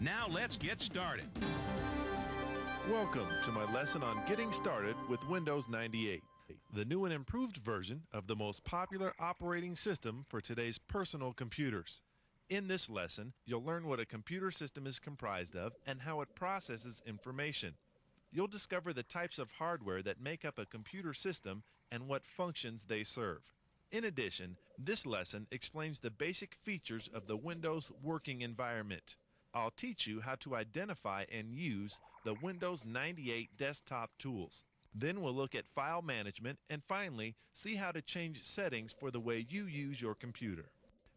Now let's get started. Welcome to my lesson on getting started with Windows 98, the new and improved version of the most popular operating system for today's personal computers. In this lesson, you'll learn what a computer system is comprised of and how it processes information. You'll discover the types of hardware that make up a computer system and what functions they serve. In addition, this lesson explains the basic features of the Windows working environment. I'll teach you how to identify and use the Windows 98 desktop tools. Then we'll look at file management and finally see how to change settings for the way you use your computer.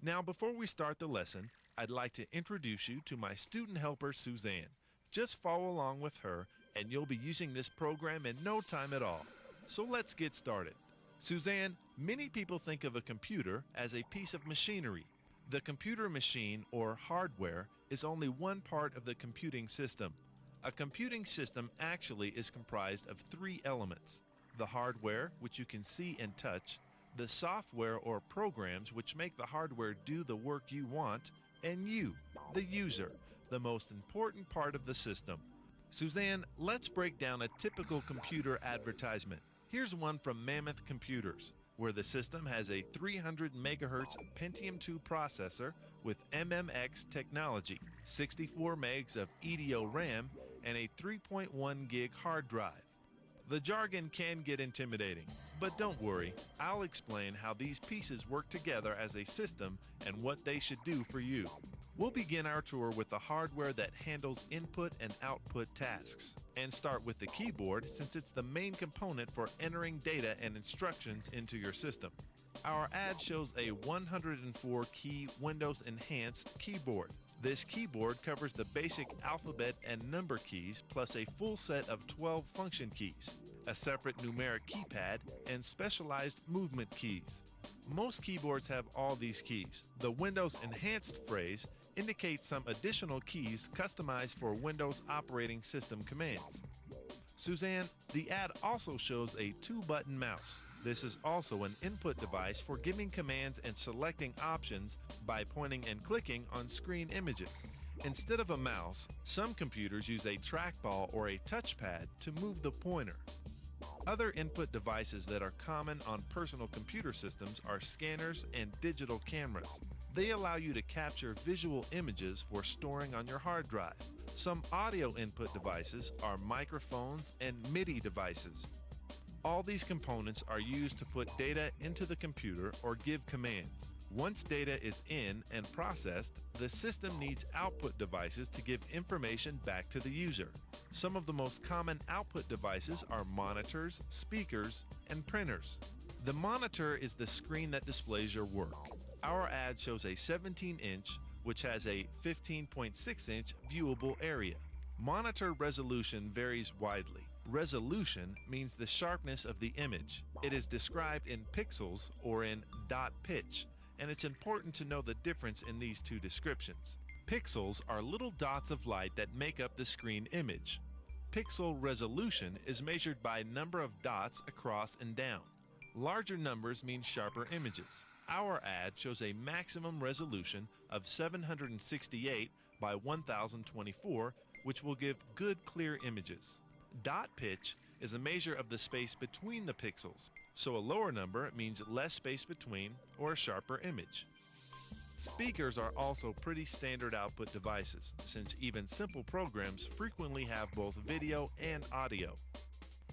Now, before we start the lesson, I'd like to introduce you to my student helper, Suzanne. Just follow along with her and you'll be using this program in no time at all. So let's get started. Suzanne, many people think of a computer as a piece of machinery. The computer machine, or hardware, is only one part of the computing system. A computing system actually is comprised of three elements: the hardware, which you can see and touch, the software or programs which make the hardware do the work you want, and you, the user, the most important part of the system. Suzanne, let's break down a typical computer advertisement. Here's one from Mammoth Computers, where the system has a 300 MHz Pentium 2 processor with MMX technology, 64 megs of EDO RAM, and a 3.1 gig hard drive. The jargon can get intimidating, but don't worry, I'll explain how these pieces work together as a system and what they should do for you. We'll begin our tour with the hardware that handles input and output tasks, and start with the keyboard since it's the main component for entering data and instructions into your system. Our ad shows a 104-key Windows Enhanced keyboard. This keyboard covers the basic alphabet and number keys plus a full set of 12 function keys, a separate numeric keypad, and specialized movement keys. Most keyboards have all these keys. The Windows Enhanced phrase indicates some additional keys customized for Windows operating system commands. Suzanne, the ad also shows a 2-button mouse. This is also an input device for giving commands and selecting options by pointing and clicking on screen images. Instead of a mouse, some computers use a trackball or a touchpad to move the pointer. Other input devices that are common on personal computer systems are scanners and digital cameras. They allow you to capture visual images for storing on your hard drive. Some audio input devices are microphones and MIDI devices. All these components are used to put data into the computer or give commands. Once data is in and processed, the system needs output devices to give information back to the user. Some of the most common output devices are monitors, speakers, and printers. The monitor is the screen that displays your work. Our ad shows a 17-inch, which has a 15.6-inch viewable area. Monitor resolution varies widely. Resolution means the sharpness of the image. It is described in pixels or in dot pitch, and it's important to know the difference in these two descriptions. Pixels are little dots of light that make up the screen image. Pixel resolution is measured by number of dots across and down. Larger numbers mean sharper images. Our ad shows a maximum resolution of 768 by 1024, which will give good clear images. Dot pitch is a measure of the space between the pixels, so a lower number means less space between or a sharper image. Speakers are also pretty standard output devices, since even simple programs frequently have both video and audio.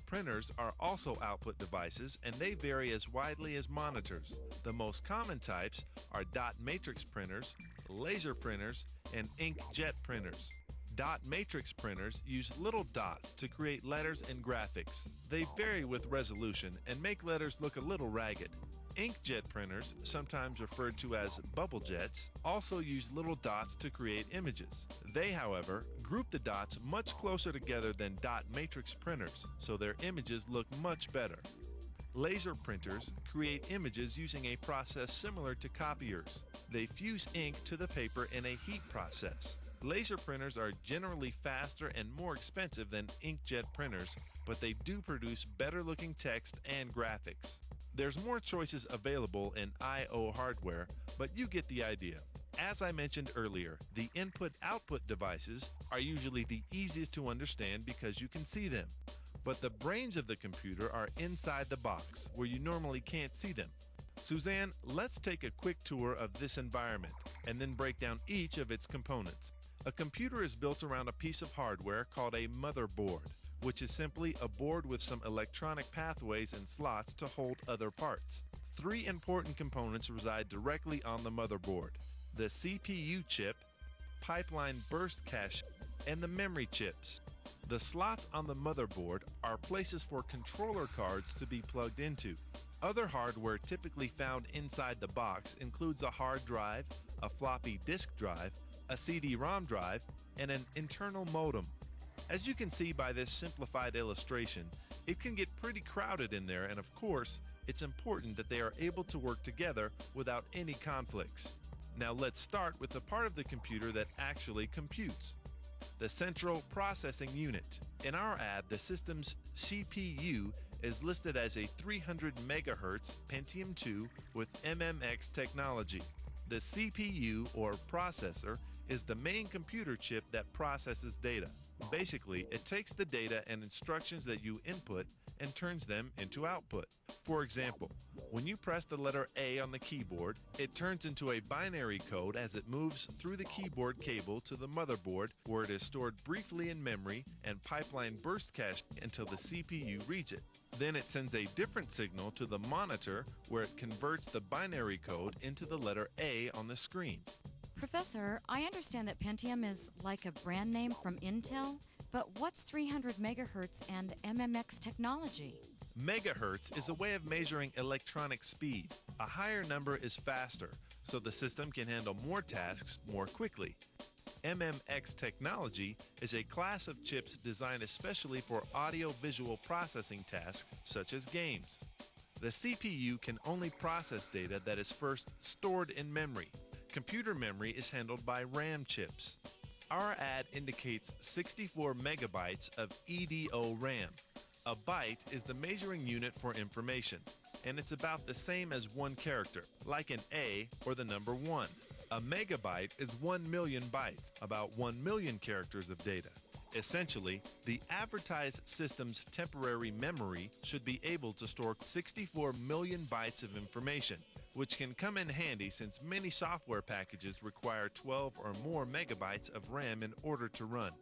Printers are also output devices, and they vary as widely as monitors. The most common types are dot matrix printers, laser printers, and inkjet printers. Dot matrix printers use little dots to create letters and graphics. They vary with resolution and make letters look a little ragged. Inkjet printers, sometimes referred to as bubble jets, also use little dots to create images. They, however, group the dots much closer together than dot matrix printers, so their images look much better. Laser printers create images using a process similar to copiers. They fuse ink to the paper in a heat process. Laser printers are generally faster and more expensive than inkjet printers, but they do produce better looking text and graphics. There's more choices available in I/O hardware, but you get the idea. As I mentioned earlier, the input-output devices are usually the easiest to understand because you can see them. But the brains of the computer are inside the box, where you normally can't see them. Suzanne, let's take a quick tour of this environment and then break down each of its components. A computer is built around a piece of hardware called a motherboard, which is simply a board with some electronic pathways and slots to hold other parts. Three important components reside directly on the motherboard: the CPU chip, pipeline burst cache, and the memory chips. The slots on the motherboard are places for controller cards to be plugged into. Other hardware typically found inside the box includes a hard drive, a floppy disk drive, a CD-ROM drive, and an internal modem. As you can see by this simplified illustration, it can get pretty crowded in there, and of course, it's important that they are able to work together without any conflicts. Now let's start with the part of the computer that actually computes: the central processing unit. In our ad, the system's CPU is listed as a 300 MHz Pentium 2 with MMX technology. The CPU, or processor, is the main computer chip that processes data. Basically, it takes the data and instructions that you input and turns them into output. For example, when you press the letter A on the keyboard, it turns into a binary code as it moves through the keyboard cable to the motherboard, where it is stored briefly in memory and pipeline burst cache until the CPU reads it. Then it sends a different signal to the monitor, where it converts the binary code into the letter A on the screen. Professor, I understand that Pentium is like a brand name from Intel, but what's 300 megahertz and MMX technology? Megahertz is a way of measuring electronic speed. A higher number is faster, so the system can handle more tasks more quickly. MMX technology is a class of chips designed especially for audio-visual processing tasks such as games. The CPU can only process data that is first stored in memory. Computer memory is handled by RAM chips. Our ad indicates 64 megabytes of EDO RAM. A byte is the measuring unit for information, and it's about the same as one character, like an A or the number 1. A megabyte is 1 million bytes, about 1 million characters of data. Essentially, the advertised system's temporary memory should be able to store 64 million bytes of information, which can come in handy since many software packages require 12 or more megabytes of RAM in order to run.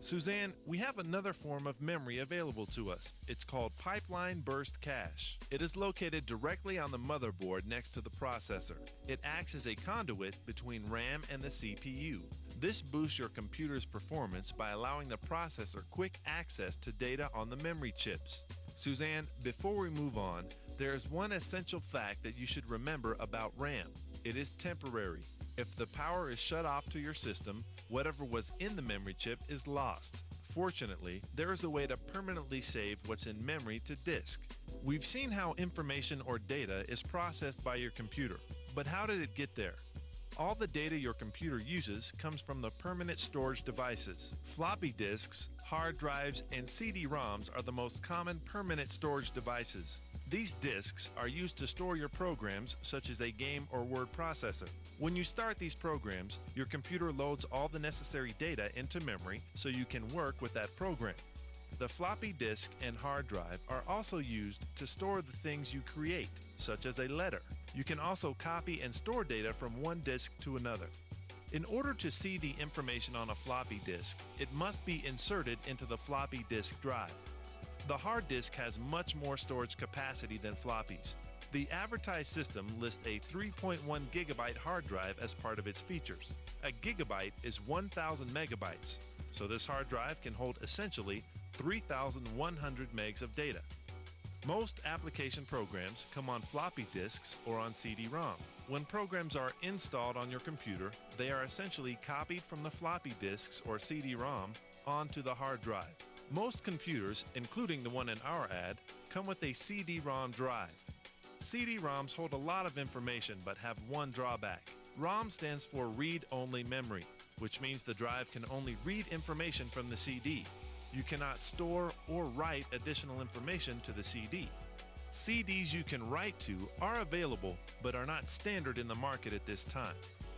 Suzanne, we have another form of memory available to us. It's called pipeline burst cache. It is located directly on the motherboard next to the processor. It acts as a conduit between RAM and the CPU. This boosts your computer's performance by allowing the processor quick access to data on the memory chips. Suzanne, before we move on, there is one essential fact that you should remember about RAM. It is temporary. If the power is shut off to your system, whatever was in the memory chip is lost. Fortunately, there is a way to permanently save what's in memory to disk. We've seen how information or data is processed by your computer, but how did it get there? All the data your computer uses comes from the permanent storage devices. Floppy disks, hard drives, and CD-ROMs are the most common permanent storage devices. These disks are used to store your programs, such as a game or word processor. When you start these programs, your computer loads all the necessary data into memory so you can work with that program. The floppy disk and hard drive are also used to store the things you create, such as a letter. You can also copy and store data from one disk to another. In order to see the information on a floppy disk, it must be inserted into the floppy disk drive. The hard disk has much more storage capacity than floppies. The advertised system lists a 3.1 gigabyte hard drive as part of its features. A gigabyte is 1,000 megabytes, so this hard drive can hold essentially 3,100 megs of data. Most application programs come on floppy disks or on CD-ROM. When programs are installed on your computer, they are essentially copied from the floppy disks or CD-ROM onto the hard drive. Most computers, including the one in our ad, come with a CD-ROM drive. CD-ROMs hold a lot of information but have one drawback. ROM stands for read-only memory, which means the drive can only read information from the CD. You cannot store or write additional information to the CD. CDs you can write to are available but are not standard in the market at this time.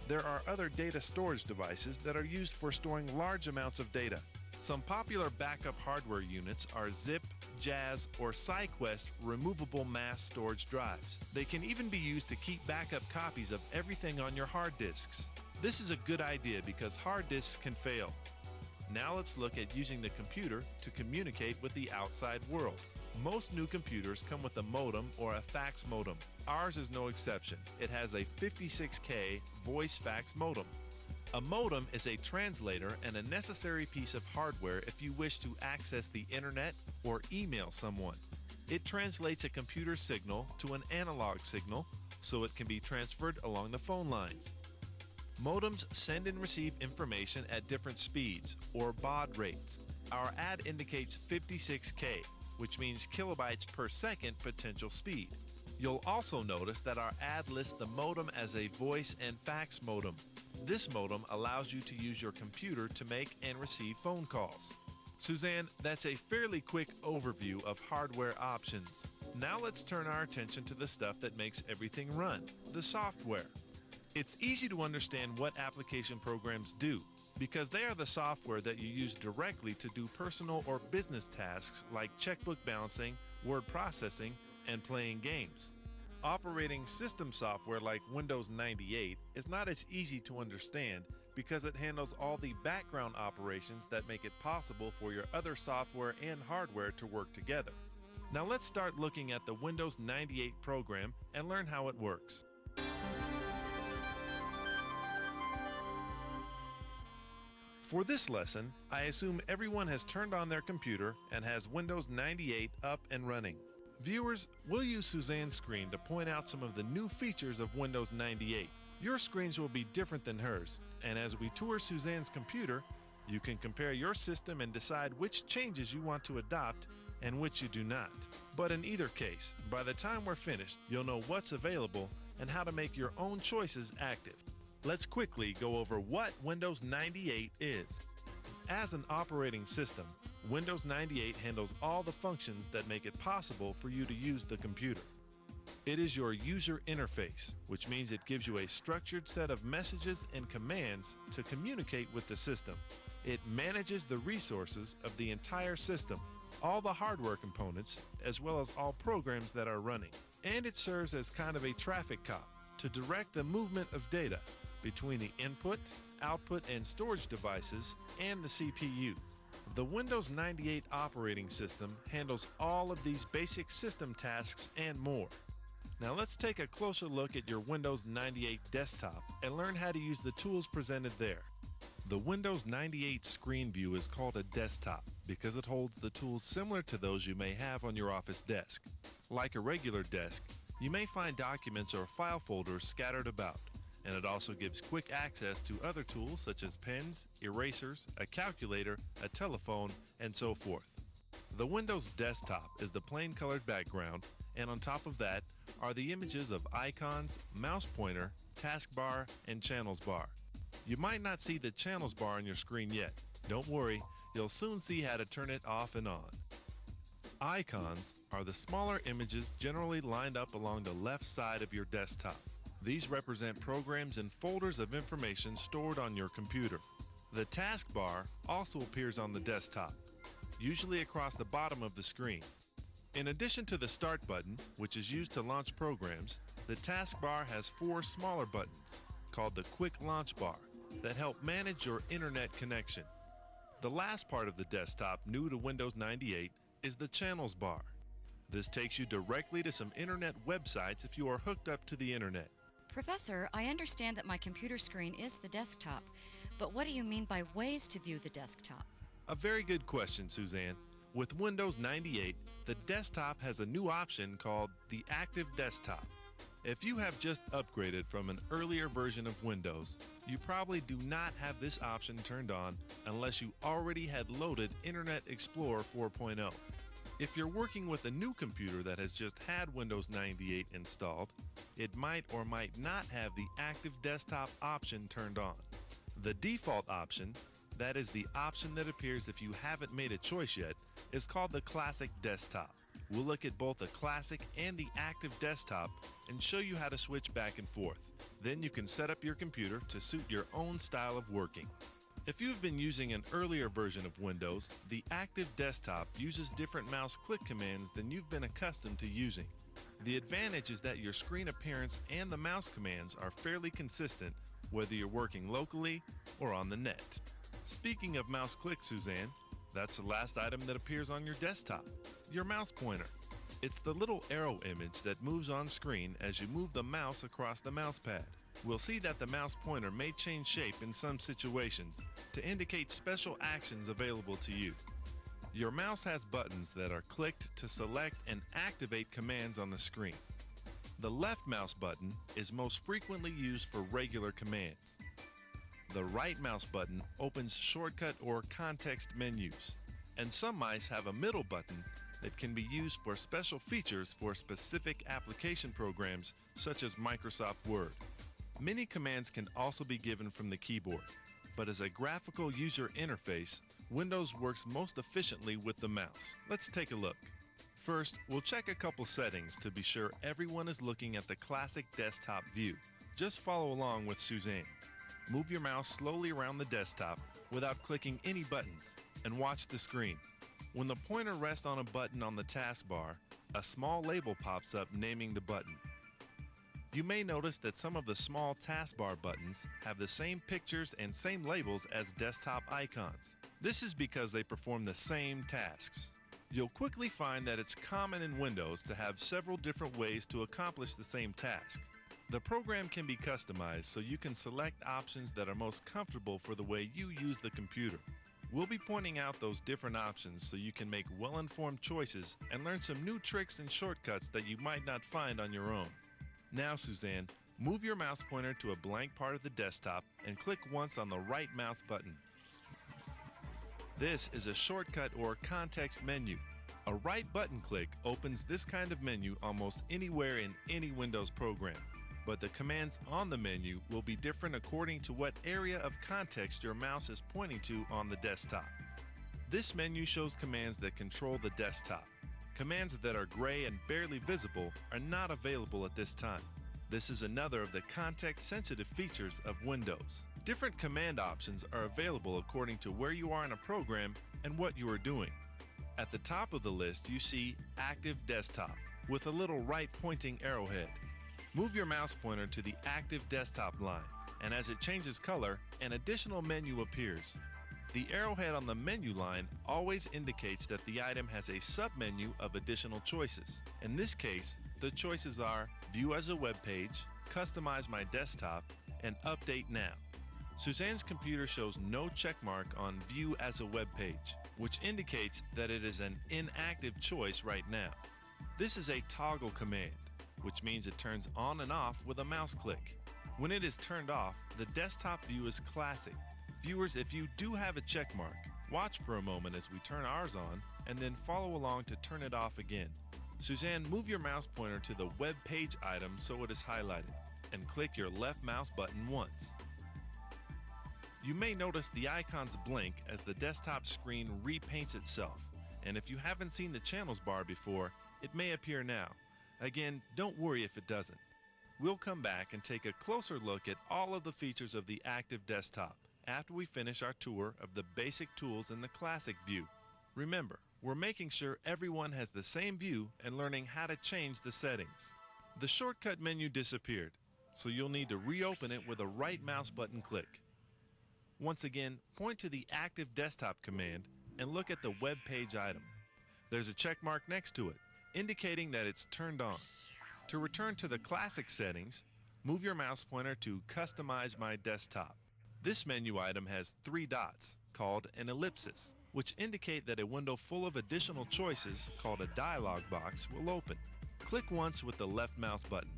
There are other data storage devices that are used for storing large amounts of data. Some popular backup hardware units are Zip, Jazz, or SideQuest removable mass storage drives. They can even be used to keep backup copies of everything on your hard disks. This is a good idea because hard disks can fail. Now let's look at using the computer to communicate with the outside world. Most new computers come with a modem or a fax modem. Ours is no exception. It has a 56K voice fax modem. A modem is a translator and a necessary piece of hardware if you wish to access the internet or email someone. It translates a computer signal to an analog signal so it can be transferred along the phone lines. Modems send and receive information at different speeds, or baud rates. Our ad indicates 56K, which means kilobytes per second potential speed. You'll also notice that our ad lists the modem as a voice and fax modem. This modem allows you to use your computer to make and receive phone calls. Suzanne, that's a fairly quick overview of hardware options. Now let's turn our attention to the stuff that makes everything run, the software. It's easy to understand what application programs do because they are the software that you use directly to do personal or business tasks like checkbook balancing, word processing, and playing games. Operating system software like Windows 98 is not as easy to understand because it handles all the background operations that make it possible for your other software and hardware to work together. Now let's start looking at the Windows 98 program and learn how it works. For this lesson, I assume everyone has turned on their computer and has Windows 98 up and running. Viewers, we'll use Suzanne's screen to point out some of the new features of Windows 98. Your screens will be different than hers, and as we tour Suzanne's computer, you can compare your system and decide which changes you want to adopt and which you do not. But in either case, by the time we're finished, you'll know what's available and how to make your own choices active. Let's quickly go over what Windows 98 is. As an operating system, Windows 98 handles all the functions that make it possible for you to use the computer. It is your user interface, which means it gives you a structured set of messages and commands to communicate with the system. It manages the resources of the entire system, all the hardware components, as well as all programs that are running. And it serves as kind of a traffic cop to direct the movement of data between the input, output, and storage devices and the CPU. The Windows 98 operating system handles all of these basic system tasks and more. Now let's take a closer look at your Windows 98 desktop and learn how to use the tools presented there. The Windows 98 screen view is called a desktop because it holds the tools similar to those you may have on your office desk. Like a regular desk, you may find documents or file folders scattered about, and it also gives quick access to other tools such as pens, erasers, a calculator, a telephone, and so forth. The Windows desktop is the plain colored background, and on top of that are the images of icons, mouse pointer, taskbar, and channels bar. You might not see the channels bar on your screen yet. Don't worry, you'll soon see how to turn it off and on. Icons are the smaller images generally lined up along the left side of your desktop. These represent programs and folders of information stored on your computer. The taskbar also appears on the desktop, usually across the bottom of the screen. In addition to the Start button, which is used to launch programs, the taskbar has 4 smaller buttons, called the Quick Launch Bar, that help manage your internet connection. The last part of the desktop new to Windows 98 is the Channels bar. This takes you directly to some internet websites if you are hooked up to the internet. Professor, I understand that my computer screen is the desktop, but what do you mean by ways to view the desktop? A very good question, Suzanne. With Windows 98, the desktop has a new option called the Active Desktop. If you have just upgraded from an earlier version of Windows, you probably do not have this option turned on unless you already had loaded Internet Explorer 4.0. If you're working with a new computer that has just had Windows 98 installed, it might or might not have the Active Desktop option turned on. The default option, that is the option that appears if you haven't made a choice yet, is called the Classic Desktop. We'll look at both the classic and the active desktop and show you how to switch back and forth. Then you can set up your computer to suit your own style of working. If you've been using an earlier version of Windows, the active desktop uses different mouse click commands than you've been accustomed to using. The advantage is that your screen appearance and the mouse commands are fairly consistent whether you're working locally or on the net. Speaking of mouse click, Suzanne, that's the last item that appears on your desktop, your mouse pointer. It's the little arrow image that moves on screen as you move the mouse across the mouse pad. We'll see that the mouse pointer may change shape in some situations to indicate special actions available to you. Your mouse has buttons that are clicked to select and activate commands on the screen. The left mouse button is most frequently used for regular commands. The right mouse button opens shortcut or context menus, and some mice have a middle button that can be used for special features for specific application programs such as Microsoft Word. Many commands can also be given from the keyboard, but as a graphical user interface, Windows works most efficiently with the mouse. Let's take a look. First, we'll check a couple settings to be sure everyone is looking at the classic desktop view. Just follow along with Suzanne. Move your mouse slowly around the desktop without clicking any buttons, and watch the screen. When the pointer rests on a button on the taskbar, a small label pops up naming the button. You may notice that some of the small taskbar buttons have the same pictures and same labels as desktop icons. This is because they perform the same tasks. You'll quickly find that it's common in Windows to have several different ways to accomplish the same task. The program can be customized so you can select options that are most comfortable for the way you use the computer. We'll be pointing out those different options so you can make well-informed choices and learn some new tricks and shortcuts that you might not find on your own. Now, Suzanne, move your mouse pointer to a blank part of the desktop and click once on the right mouse button. This is a shortcut or context menu. A right button click opens this kind of menu almost anywhere in any Windows program, but the commands on the menu will be different according to what area of context your mouse is pointing to on the desktop. This menu shows commands that control the desktop. Commands that are gray and barely visible are not available at this time. This is another of the context-sensitive features of Windows. Different command options are available according to where you are in a program and what you are doing. At the top of the list, you see Active Desktop with a little right pointing arrowhead. Move your mouse pointer to the Active Desktop line, and as it changes color, an additional menu appears. The arrowhead on the menu line always indicates that the item has a submenu of additional choices. In this case, the choices are View as a Web Page, Customize My Desktop, and Update Now. Suzanne's computer shows no checkmark on View as a Web Page, which indicates that it is an inactive choice right now. This is a toggle command, which means it turns on and off with a mouse click. When it is turned off, the desktop view is classic. Viewers, if you do have a check mark, watch for a moment as we turn ours on and then follow along to turn it off again. Suzanne, move your mouse pointer to the web page item so it is highlighted and click your left mouse button once. You may notice the icons blink as the desktop screen repaints itself, and if you haven't seen the channels bar before, it may appear now. Again, don't worry if it doesn't. We'll come back and take a closer look at all of the features of the active desktop after we finish our tour of the basic tools in the classic view. Remember, we're making sure everyone has the same view and learning how to change the settings. The shortcut menu disappeared, so you'll need to reopen it with a right mouse button click. Once again, point to the active desktop command and look at the web page item. There's a check mark next to it, indicating that it's turned on. To return to the classic settings, move your mouse pointer to Customize My Desktop. This menu item has 3 dots, called an ellipsis, which indicate that a window full of additional choices, called a dialog box, will open. Click once with the left mouse button.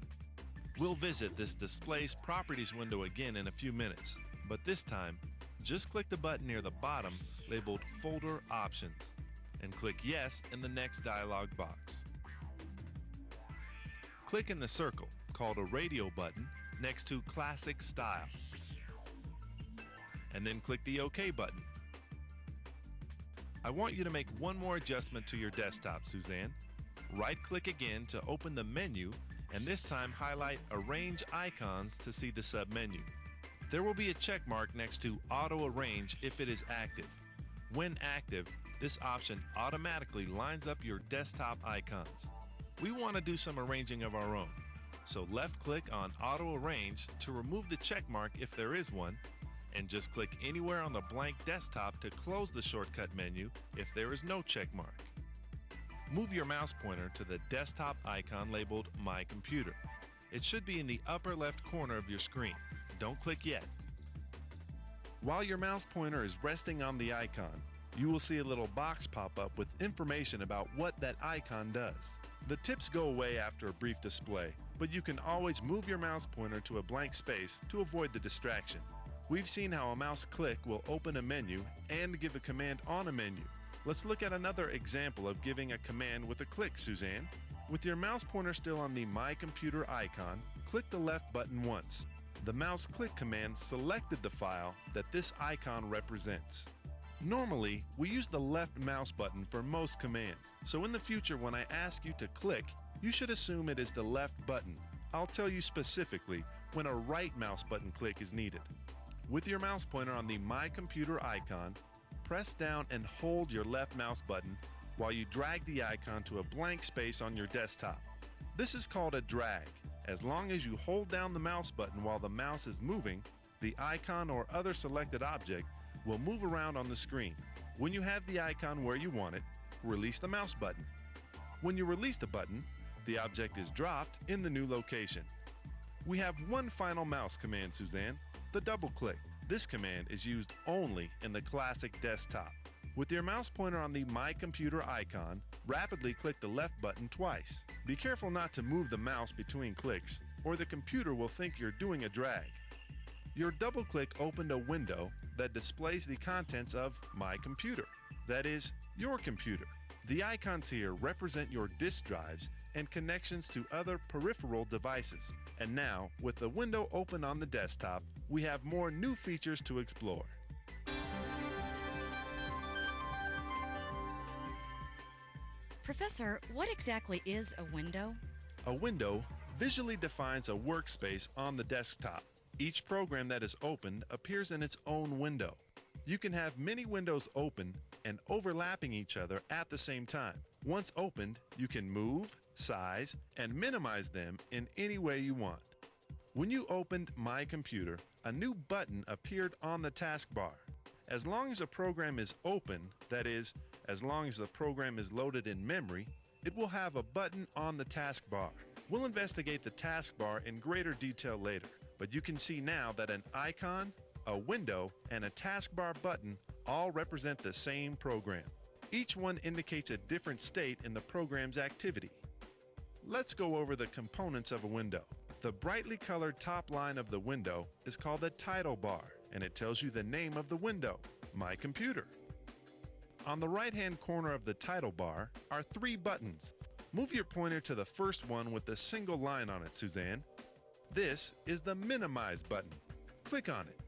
We'll visit this Display's Properties window again in a few minutes, but this time, just click the button near the bottom labeled Folder Options, and click Yes in the next dialog box. Click in the circle, called a radio button, next to Classic Style, and then click the OK button. I want you to make one more adjustment to your desktop, Suzanne. Right-click again to open the menu, and this time highlight Arrange Icons to see the submenu. There will be a check mark next to Auto Arrange if it is active. When active, this option automatically lines up your desktop icons. We want to do some arranging of our own, so left-click on Auto Arrange to remove the check mark if there is one, and just click anywhere on the blank desktop to close the shortcut menu if there is no check mark. Move your mouse pointer to the desktop icon labeled My Computer. It should be in the upper left corner of your screen. Don't click yet. While your mouse pointer is resting on the icon, you will see a little box pop up with information about what that icon does. The tips go away after a brief display, but you can always move your mouse pointer to a blank space to avoid the distraction. We've seen how a mouse click will open a menu and give a command on a menu. Let's look at another example of giving a command with a click, Suzanne. With your mouse pointer still on the My Computer icon, click the left button once. The mouse click command selected the file that this icon represents. Normally, we use the left mouse button for most commands, so in the future when I ask you to click, you should assume it is the left button. I'll tell you specifically when a right mouse button click is needed. With your mouse pointer on the My Computer icon, press down and hold your left mouse button while you drag the icon to a blank space on your desktop. This is called a drag. As long as you hold down the mouse button while the mouse is moving, the icon or other selected object will move around on the screen. When you have the icon where you want it, release the mouse button. When you release the button, the object is dropped in the new location. We have one final mouse command, Suzanne, the double click. This command is used only in the classic desktop. With your mouse pointer on the My Computer icon, rapidly click the left button twice. Be careful not to move the mouse between clicks, or the computer will think you're doing a drag. Your double click opened a window that displays the contents of My Computer, that is, your computer. The icons here represent your disk drives and connections to other peripheral devices. And now, with the window open on the desktop, we have more new features to explore. Professor, what exactly is a window? A window visually defines a workspace on the desktop. Each program that is opened appears in its own window. You can have many windows open and overlapping each other at the same time. Once opened, you can move, size, and minimize them in any way you want. When you opened My Computer, a new button appeared on the taskbar. As long as a program is open, that is, as long as the program is loaded in memory, it will have a button on the taskbar. We'll investigate the taskbar in greater detail later, but you can see now that an icon, a window, and a taskbar button all represent the same program. Each one indicates a different state in the program's activity. Let's go over the components of a window. The brightly colored top line of the window is called the title bar, and it tells you the name of the window, My Computer. On the right-hand corner of the title bar are 3 buttons. Move your pointer to the first one with the single line on it, Suzanne. This is the Minimize button. Click on it,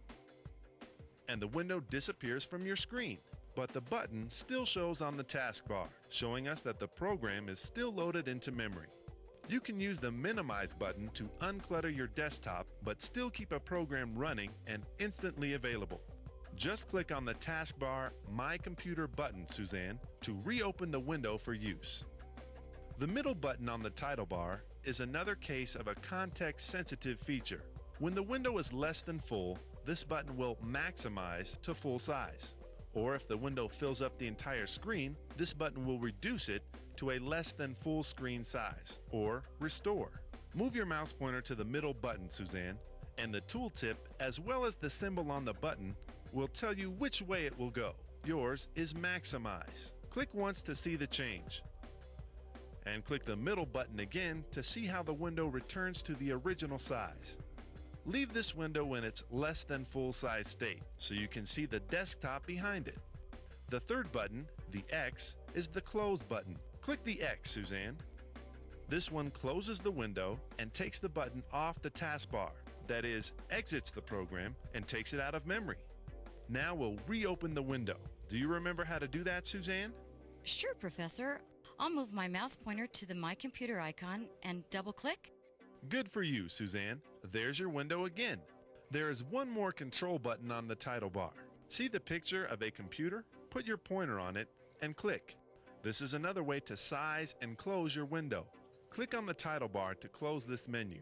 and the window disappears from your screen. But the button still shows on the taskbar, showing us that the program is still loaded into memory. You can use the Minimize button to unclutter your desktop, but still keep a program running and instantly available. Just click on the taskbar My Computer button, Suzanne, to reopen the window for use. The middle button on the title bar is another case of a context-sensitive feature. When the window is less than full, this button will maximize to full size. Or if the window fills up the entire screen, this button will reduce it to a less than full screen size, or restore. Move your mouse pointer to the middle button, Suzanne, and the tooltip as well as the symbol on the button will tell you which way it will go. Yours is maximize. Click once to see the change, and click the middle button again to see how the window returns to the original size. Leave this window in its less than full size state so you can see the desktop behind it. The third button, the X, is the close button. Click the X, Suzanne. This one closes the window and takes the button off the taskbar, that is, exits the program and takes it out of memory. Now we'll reopen the window. Do you remember how to do that, Suzanne? Sure, Professor. I'll move my mouse pointer to the My Computer icon and double-click. Good for you, Suzanne. There's your window again. There is one more control button on the title bar. See the picture of a computer? Put your pointer on it and click. This is another way to size and close your window. Click on the title bar to close this menu.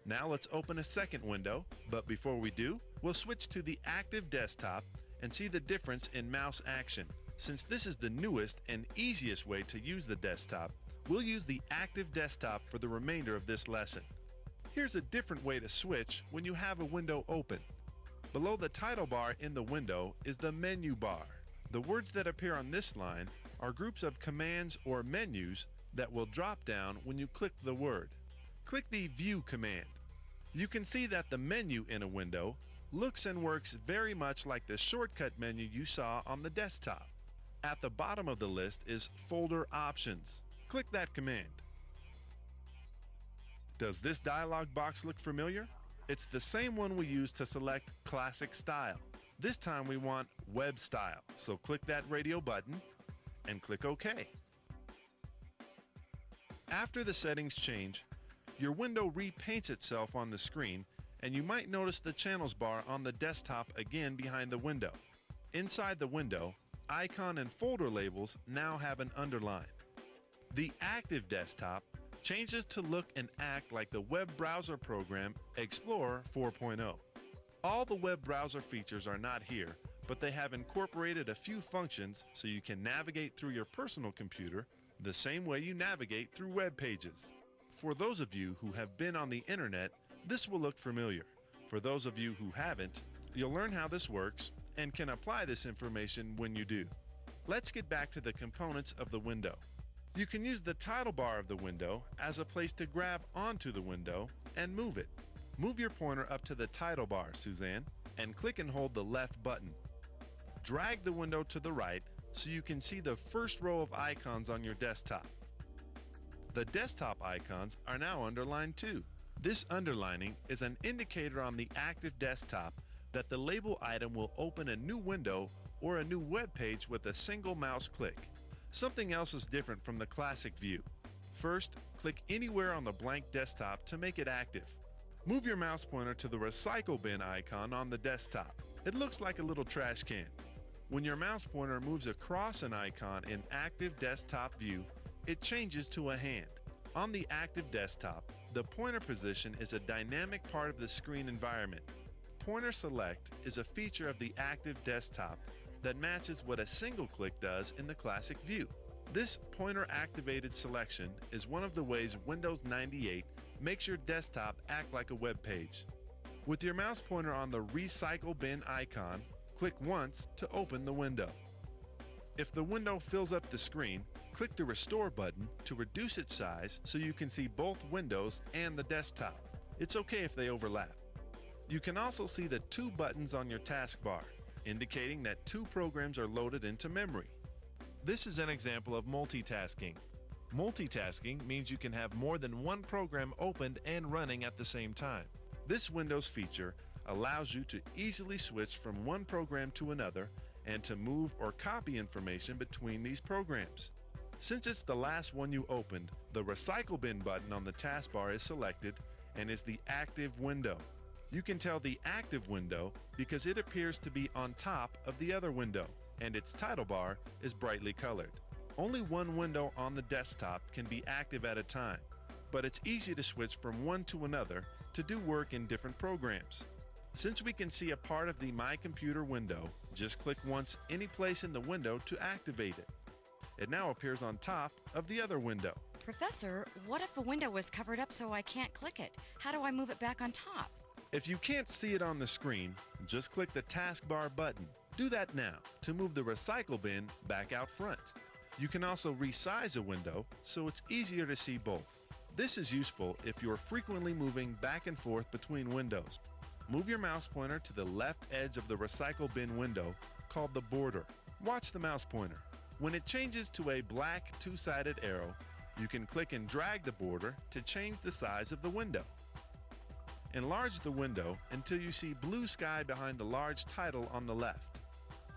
Now let's open a second window, but before we do, we'll switch to the active desktop and see the difference in mouse action. Since this is the newest and easiest way to use the desktop, we'll use the active desktop for the remainder of this lesson. Here's a different way to switch when you have a window open. Below the title bar in the window is the menu bar. The words that appear on this line are groups of commands or menus that will drop down when you click the word. Click the View command. You can see that the menu in a window looks and works very much like the shortcut menu you saw on the desktop. At the bottom of the list is Folder Options. Click that command. Does this dialog box look familiar? It's the same one we used to select Classic Style. This time we want Web Style, so click that radio button and click OK. After the settings change, your window repaints itself on the screen, and you might notice the channels bar on the desktop again behind the window. Inside the window, icon and folder labels now have an underline. The active desktop changes to look and act like the web browser program Explorer 4.0. All the web browser features are not here, but they have incorporated a few functions so you can navigate through your personal computer the same way you navigate through web pages. For those of you who have been on the internet, this will look familiar. For those of you who haven't, you'll learn how this works and can apply this information when you do. Let's get back to the components of the window. You can use the title bar of the window as a place to grab onto the window and move it. Move your pointer up to the title bar, Suzanne, and click and hold the left button. Drag the window to the right so you can see the first row of icons on your desktop. The desktop icons are now underlined too. This underlining is an indicator on the active desktop that the label item will open a new window or a new web page with a single mouse click. Something else is different from the classic view. First, click anywhere on the blank desktop to make it active. Move your mouse pointer to the recycle bin icon on the desktop. It looks like a little trash can. When your mouse pointer moves across an icon in active desktop view, it changes to a hand. On the active desktop, the pointer position is a dynamic part of the screen environment. Pointer Select is a feature of the active desktop that matches what a single click does in the classic view. This pointer activated selection is one of the ways Windows 98 makes your desktop act like a web page. With your mouse pointer on the recycle bin icon, click once to open the window. If the window fills up the screen, click the Restore button to reduce its size so you can see both Windows and the desktop. It's okay if they overlap. You can also see the two buttons on your taskbar, indicating that two programs are loaded into memory. This is an example of multitasking. Multitasking means you can have more than one program opened and running at the same time. This Windows feature allows you to easily switch from one program to another and to move or copy information between these programs. Since it's the last one you opened, the Recycle Bin button on the taskbar is selected and is the active window. You can tell the active window because it appears to be on top of the other window, and its title bar is brightly colored. Only one window on the desktop can be active at a time, but it's easy to switch from one to another to do work in different programs. Since we can see a part of the My Computer window, just click once any place in the window to activate it. It now appears on top of the other window. Professor, what if a window was covered up so I can't click it? How do I move it back on top? If you can't see it on the screen, just click the taskbar button. Do that now to move the recycle bin back out front. You can also resize a window so it's easier to see both. This is useful if you're frequently moving back and forth between windows. Move your mouse pointer to the left edge of the recycle bin window called the border. Watch the mouse pointer. When it changes to a black two-sided arrow, you can click and drag the border to change the size of the window. Enlarge the window until you see blue sky behind the large title on the left.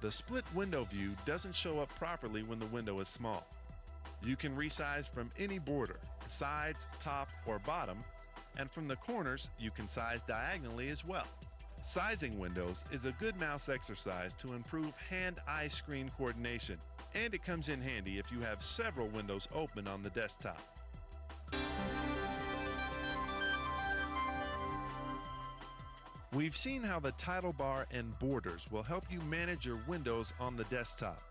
The split window view doesn't show up properly when the window is small. You can resize from any border, sides, top, or bottom, and from the corners you can size diagonally as well. Sizing windows is a good mouse exercise to improve hand-eye screen coordination, and it comes in handy if you have several windows open on the desktop. We've seen how the title bar and borders will help you manage your windows on the desktop.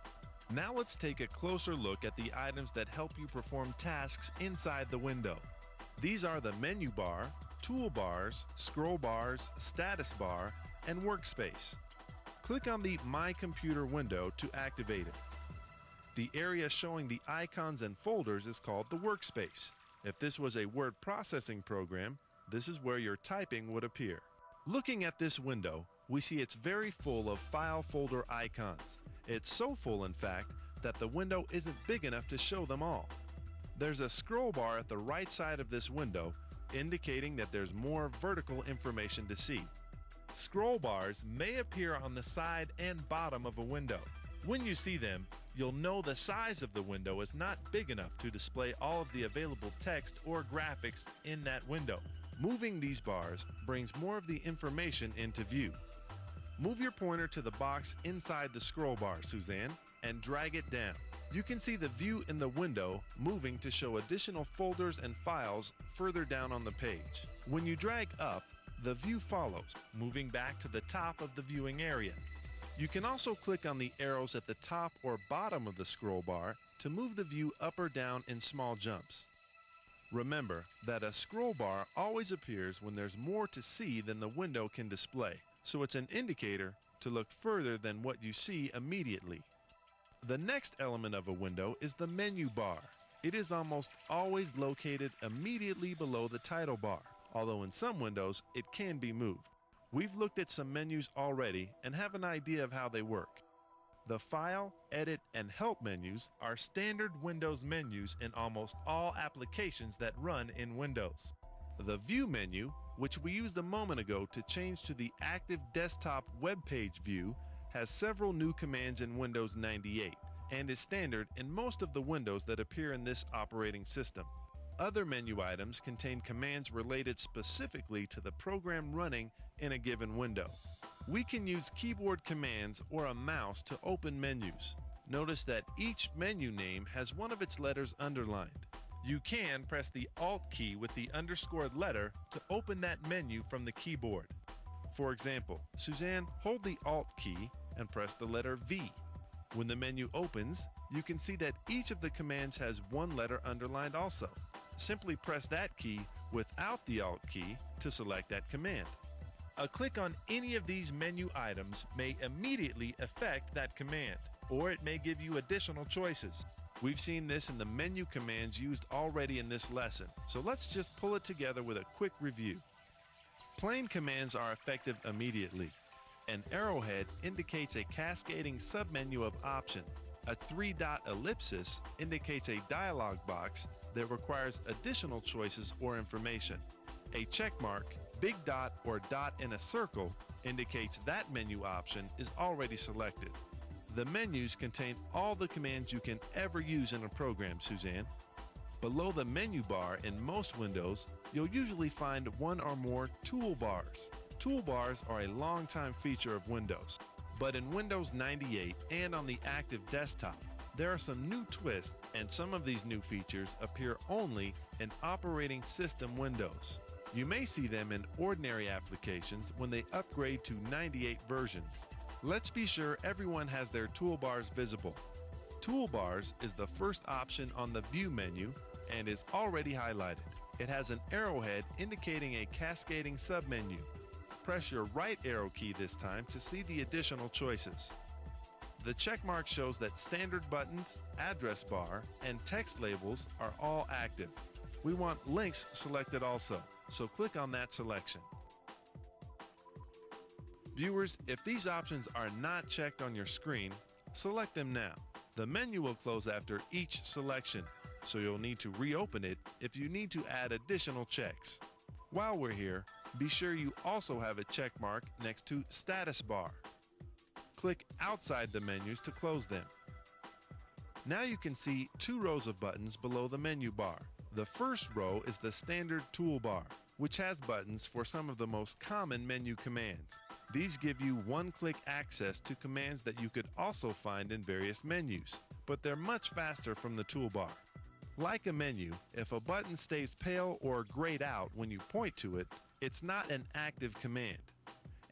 Now let's take a closer look at the items that help you perform tasks inside the window. These are the menu bar, toolbars, scroll bars, status bar, and workspace. Click on the My Computer window to activate it. The area showing the icons and folders is called the workspace. If this was a word processing program, this is where your typing would appear. Looking at this window, we see it's very full of file folder icons. It's so full, in fact, that the window isn't big enough to show them all. There's a scroll bar at the right side of this window, indicating that there's more vertical information to see. Scroll bars may appear on the side and bottom of a window. When you see them, you'll know the size of the window is not big enough to display all of the available text or graphics in that window. Moving these bars brings more of the information into view. Move your pointer to the box inside the scroll bar, Suzanne, and drag it down. You can see the view in the window moving to show additional folders and files further down on the page. When you drag up, the view follows, moving back to the top of the viewing area. You can also click on the arrows at the top or bottom of the scroll bar to move the view up or down in small jumps. Remember that a scroll bar always appears when there's more to see than the window can display, so it's an indicator to look further than what you see immediately. The next element of a window is the menu bar. It is almost always located immediately below the title bar, although in some windows it can be moved. We've looked at some menus already and have an idea of how they work. The File, Edit, and Help menus are standard Windows menus in almost all applications that run in Windows. The View menu, which we used a moment ago to change to the active desktop web page view, has several new commands in Windows 98 and is standard in most of the windows that appear in this operating system. Other menu items contain commands related specifically to the program running in a given window. We can use keyboard commands or a mouse to open menus. Notice that each menu name has one of its letters underlined. You can press the Alt key with the underscored letter to open that menu from the keyboard. For example, Suzanne, hold the Alt key and press the letter V. When the menu opens, you can see that each of the commands has one letter underlined also. Simply press that key without the Alt key to select that command. A click on any of these menu items may immediately affect that command, or it may give you additional choices. We've seen this in the menu commands used already in this lesson, so let's just pull it together with a quick review. Plain commands are effective immediately. An arrowhead indicates a cascading submenu of options. A three-dot ellipsis indicates a dialog box that requires additional choices or information. A check mark, big dot, or dot in a circle indicates that menu option is already selected. The menus contain all the commands you can ever use in a program, Suzanne. Below the menu bar in most windows, you'll usually find one or more toolbars. Toolbars are a long-time feature of Windows, but in Windows 98 and on the active desktop, there are some new twists, and some of these new features appear only in operating system Windows. You may see them in ordinary applications when they upgrade to 98 versions. Let's be sure everyone has their toolbars visible. Toolbars is the first option on the View menu and is already highlighted. It has an arrowhead indicating a cascading submenu. Press your right arrow key this time to see the additional choices. The check mark shows that standard buttons, address bar, and text labels are all active. We want links selected also, so click on that selection. Viewers, if these options are not checked on your screen, select them now. The menu will close after each selection, so you'll need to reopen it if you need to add additional checks. While we're here, be sure you also have a check mark next to Status Bar. Click outside the menus to close them. Now you can see two rows of buttons below the menu bar. The first row is the standard toolbar, which has buttons for some of the most common menu commands. These give you one-click access to commands that you could also find in various menus, but they're much faster from the toolbar. Like a menu, if a button stays pale or grayed out when you point to it, it's not an active command.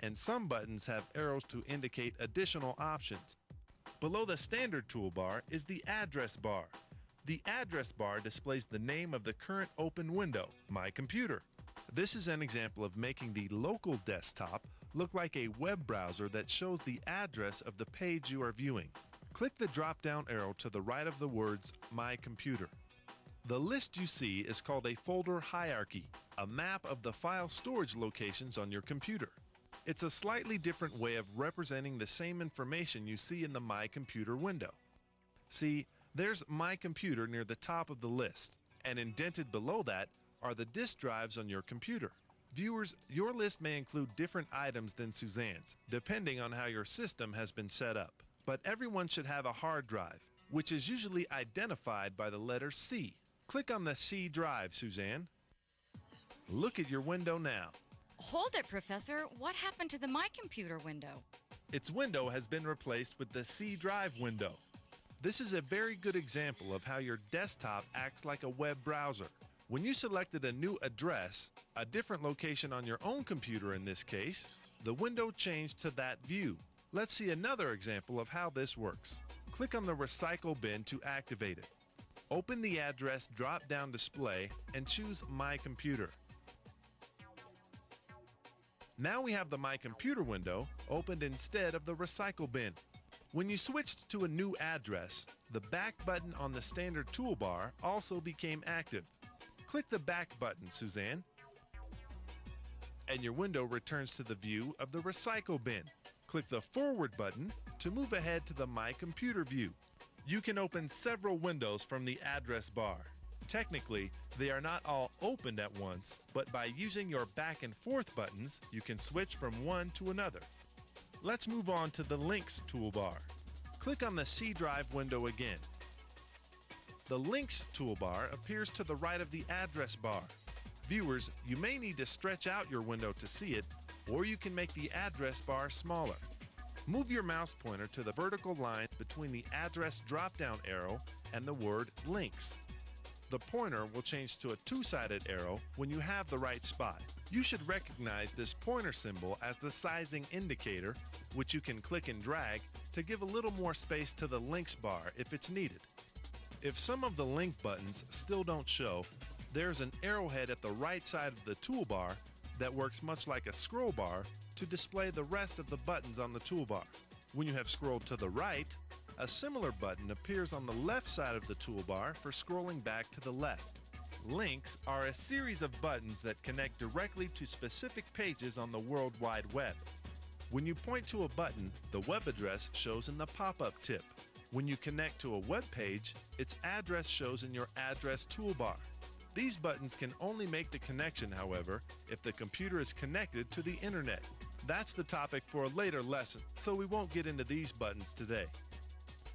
And some buttons have arrows to indicate additional options. Below the standard toolbar is the address bar. The address bar displays the name of the current open window, My Computer. This is an example of making the local desktop look like a web browser that shows the address of the page you are viewing. Click the drop-down arrow to the right of the words My Computer. The list you see is called a folder hierarchy, a map of the file storage locations on your computer. It's a slightly different way of representing the same information you see in the My Computer window. See, there's My Computer near the top of the list, and indented below that are the disk drives on your computer. Viewers, your list may include different items than Suzanne's, depending on how your system has been set up. But everyone should have a hard drive, which is usually identified by the letter C. Click on the C drive, Suzanne. Look at your window now. Hold it, Professor. What happened to the My Computer window? Its window has been replaced with the C drive window. This is a very good example of how your desktop acts like a web browser. When you selected a new address, a different location on your own computer in this case, the window changed to that view. Let's see another example of how this works. Click on the recycle bin to activate it. Open the address drop-down display and choose My Computer. Now we have the My Computer window opened instead of the recycle bin. When you switched to a new address, the back button on the standard toolbar also became active. Click the back button, Suzanne, and your window returns to the view of the recycle bin. Click the forward button to move ahead to the My Computer view. You can open several windows from the address bar. Technically, they are not all opened at once, but by using your back and forth buttons, you can switch from one to another. Let's move on to the Links toolbar. Click on the C drive window again. The Links toolbar appears to the right of the address bar. Viewers, you may need to stretch out your window to see it, or you can make the address bar smaller. Move your mouse pointer to the vertical line between the address drop-down arrow and the word Links. The pointer will change to a two-sided arrow when you have the right spot. You should recognize this pointer symbol as the sizing indicator, which you can click and drag to give a little more space to the Links bar if it's needed. If some of the link buttons still don't show, there's an arrowhead at the right side of the toolbar that works much like a scroll bar to display the rest of the buttons on the toolbar. When you have scrolled to the right, a similar button appears on the left side of the toolbar for scrolling back to the left. Links are a series of buttons that connect directly to specific pages on the World Wide Web. When you point to a button, the web address shows in the pop-up tip. When you connect to a web page, its address shows in your address toolbar. These buttons can only make the connection, however, if the computer is connected to the internet. That's the topic for a later lesson, so we won't get into these buttons today.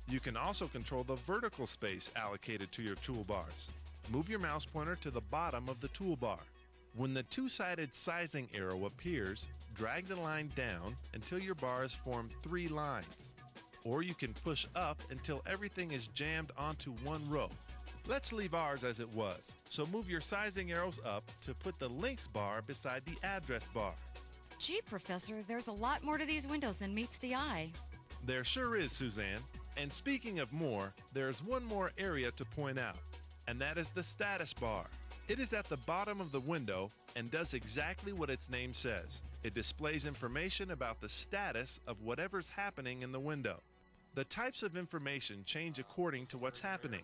You can also control the vertical space allocated to your toolbars. Move your mouse pointer to the bottom of the toolbar. When the two-sided sizing arrow appears, drag the line down until your bars form 3 lines. Or you can push up until everything is jammed onto one row. Let's leave ours as it was, so move your sizing arrows up to put the Links bar beside the address bar. Gee, Professor, there's a lot more to these windows than meets the eye. There sure is, Suzanne. And speaking of more, there's one more area to point out, and that is the status bar. It is at the bottom of the window and does exactly what its name says. It displays information about the status of whatever's happening in the window. The types of information change according to what's happening.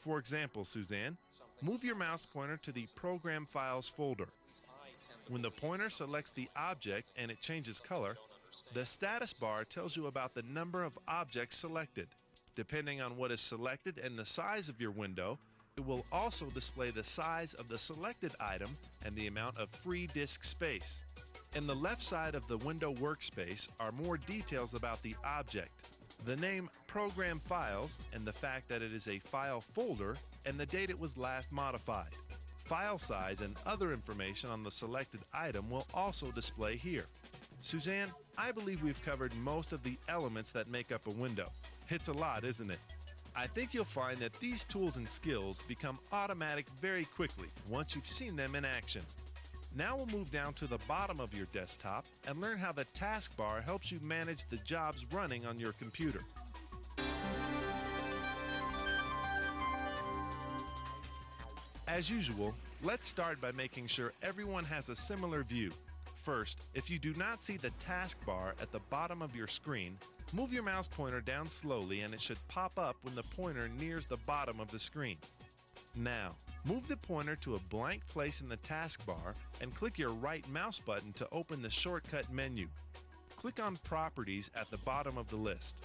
For example, Suzanne, move your mouse pointer to the Program Files folder. When the pointer selects the object and it changes color, the status bar tells you about the number of objects selected. Depending on what is selected and the size of your window, it will also display the size of the selected item and the amount of free disk space. In the left side of the window workspace are more details about the object. The name Program Files and the fact that it is a file folder and the date it was last modified. File size and other information on the selected item will also display here. Suzanne, I believe we've covered most of the elements that make up a window. It's a lot, isn't it? I think you'll find that these tools and skills become automatic very quickly once you've seen them in action. Now we'll move down to the bottom of your desktop and learn how the taskbar helps you manage the jobs running on your computer. As usual, let's start by making sure everyone has a similar view. First, if you do not see the taskbar at the bottom of your screen, move your mouse pointer down slowly and it should pop up when the pointer nears the bottom of the screen. Now, move the pointer to a blank place in the taskbar and click your right mouse button to open the shortcut menu. Click on Properties at the bottom of the list.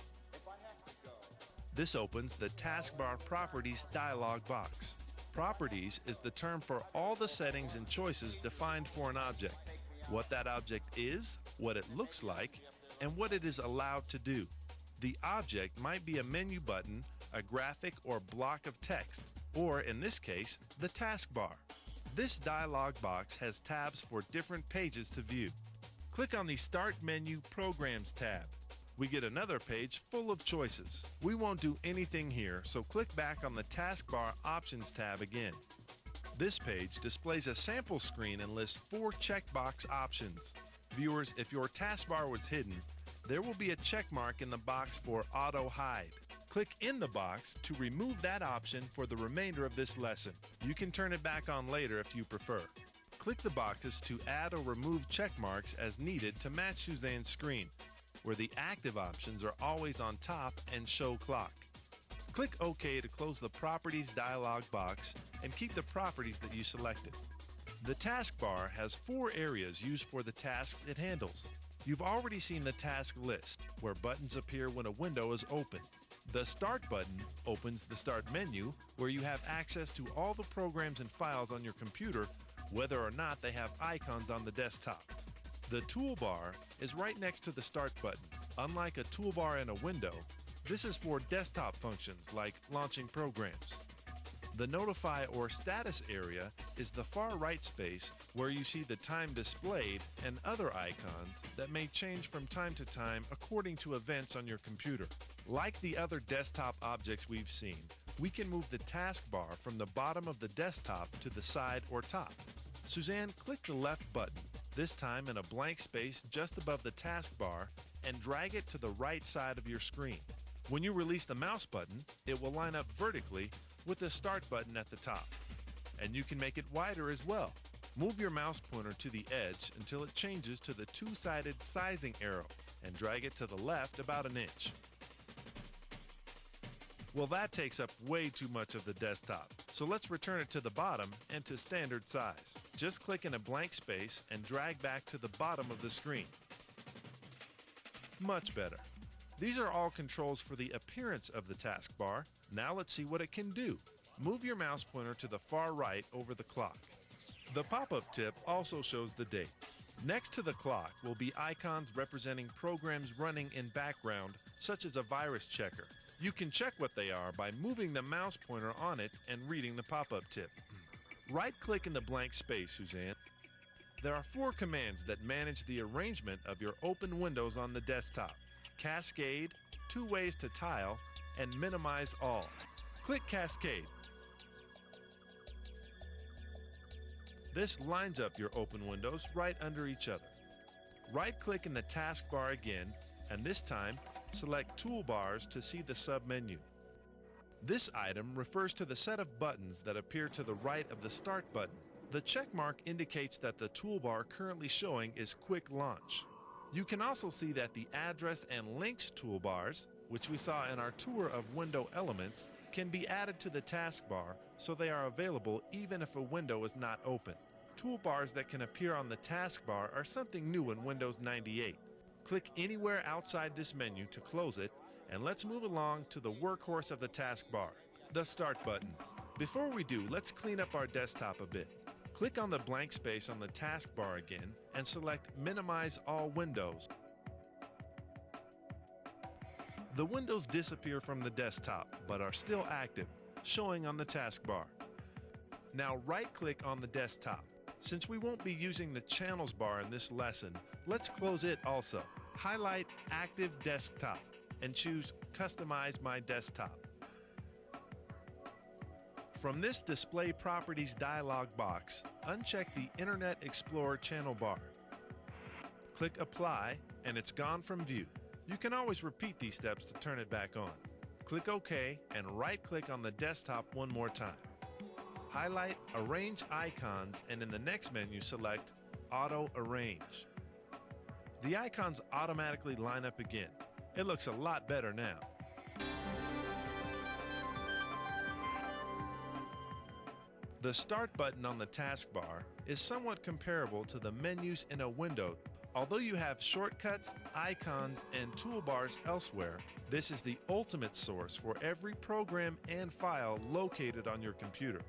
This opens the Taskbar Properties dialog box. Properties is the term for all the settings and choices defined for an object. What that object is, what it looks like, and what it is allowed to do. The object might be a menu button, a graphic or block of text, or in this case, the taskbar. This dialog box has tabs for different pages to view. Click on the Start Menu Programs tab. We get another page full of choices. We won't do anything here, so click back on the Taskbar Options tab again. This page displays a sample screen and lists 4 checkbox options. Viewers, if your taskbar was hidden, there will be a check mark in the box for Auto Hide. Click in the box to remove that option for the remainder of this lesson. You can turn it back on later if you prefer. Click the boxes to add or remove check marks as needed to match Suzanne's screen, where the active options are always on top and show clock. Click OK to close the Properties dialog box and keep the properties that you selected. The taskbar has 4 areas used for the tasks it handles. You've already seen the task list, where buttons appear when a window is open. The Start button opens the Start menu, where you have access to all the programs and files on your computer, whether or not they have icons on the desktop. The toolbar is right next to the Start button. Unlike a toolbar in a window, this is for desktop functions like launching programs. The Notify or Status area is the far right space where you see the time displayed and other icons that may change from time to time according to events on your computer. Like the other desktop objects we've seen, we can move the taskbar from the bottom of the desktop to the side or top. Suzanne, click the left button, this time in a blank space just above the taskbar, and drag it to the right side of your screen. When you release the mouse button, it will line up vertically with the Start button at the top. And you can make it wider as well. Move your mouse pointer to the edge until it changes to the 2-sided sizing arrow and drag it to the left about an inch. Well, that takes up way too much of the desktop, so let's return it to the bottom and to standard size. Just click in a blank space and drag back to the bottom of the screen. Much better. These are all controls for the appearance of the taskbar. Now let's see what it can do. Move your mouse pointer to the far right over the clock. The pop-up tip also shows the date. Next to the clock will be icons representing programs running in background, such as a virus checker. You can check what they are by moving the mouse pointer on it and reading the pop-up tip. Right-click in the blank space, Suzanne. There are 4 commands that manage the arrangement of your open windows on the desktop: Cascade, 2 ways to tile, and minimize all. Click Cascade. This lines up your open windows right under each other. Right-click in the taskbar again, and this time select Toolbars to see the sub-menu. This item refers to the set of buttons that appear to the right of the Start button. The check mark indicates that the toolbar currently showing is Quick Launch. You can also see that the Address and Links toolbars, which we saw in our tour of window elements, can be added to the taskbar so they are available even if a window is not open. Toolbars that can appear on the taskbar are something new in Windows 98. Click anywhere outside this menu to close it, and let's move along to the workhorse of the taskbar, the Start button. Before we do, let's clean up our desktop a bit. Click on the blank space on the taskbar again and select Minimize All Windows. The windows disappear from the desktop, but are still active, showing on the taskbar. Now right-click on the desktop. Since we won't be using the Channels bar in this lesson, let's close it also. Highlight Active Desktop and choose Customize My Desktop. From this Display Properties dialog box, uncheck the Internet Explorer channel bar. Click Apply, and it's gone from view. You can always repeat these steps to turn it back on. Click OK and right-click on the desktop one more time. Highlight Arrange Icons, and in the next menu select Auto Arrange. The icons automatically line up again. It looks a lot better now. The Start button on the taskbar is somewhat comparable to the menus in a window. Although you have shortcuts, icons, and toolbars elsewhere, this is the ultimate source for every program and file located on your computer.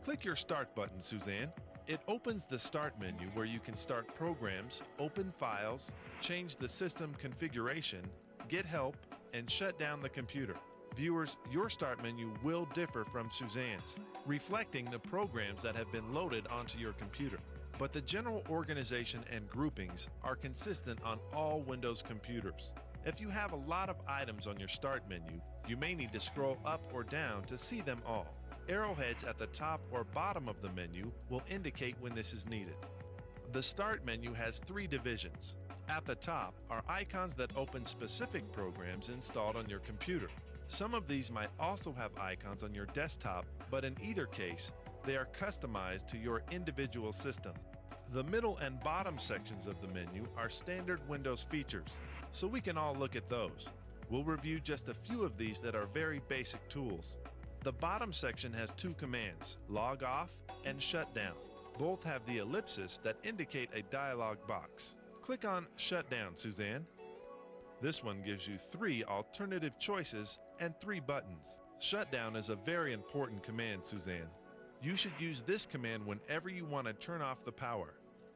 Click your Start button, Suzanne. It opens the Start menu where you can start programs, open files, change the system configuration, get help, and shut down the computer. Viewers, your Start menu will differ from Suzanne's, reflecting the programs that have been loaded onto your computer. But the general organization and groupings are consistent on all Windows computers. If you have a lot of items on your Start menu, you may need to scroll up or down to see them all. Arrowheads at the top or bottom of the menu will indicate when this is needed. The Start menu has three divisions. At the top are icons that open specific programs installed on your computer. Some of these might also have icons on your desktop, but in either case, they are customized to your individual system. The middle and bottom sections of the menu are standard Windows features, so we can all look at those. We'll review just a few of these that are very basic tools. The bottom section has two commands, Log Off and Shut Down. Both have the ellipsis that indicate a dialog box. Click on Shut Down, Suzanne. This one gives you three alternative choices and three buttons. Shutdown is a very important command, Suzanne. You should use this command whenever you want to turn off the power.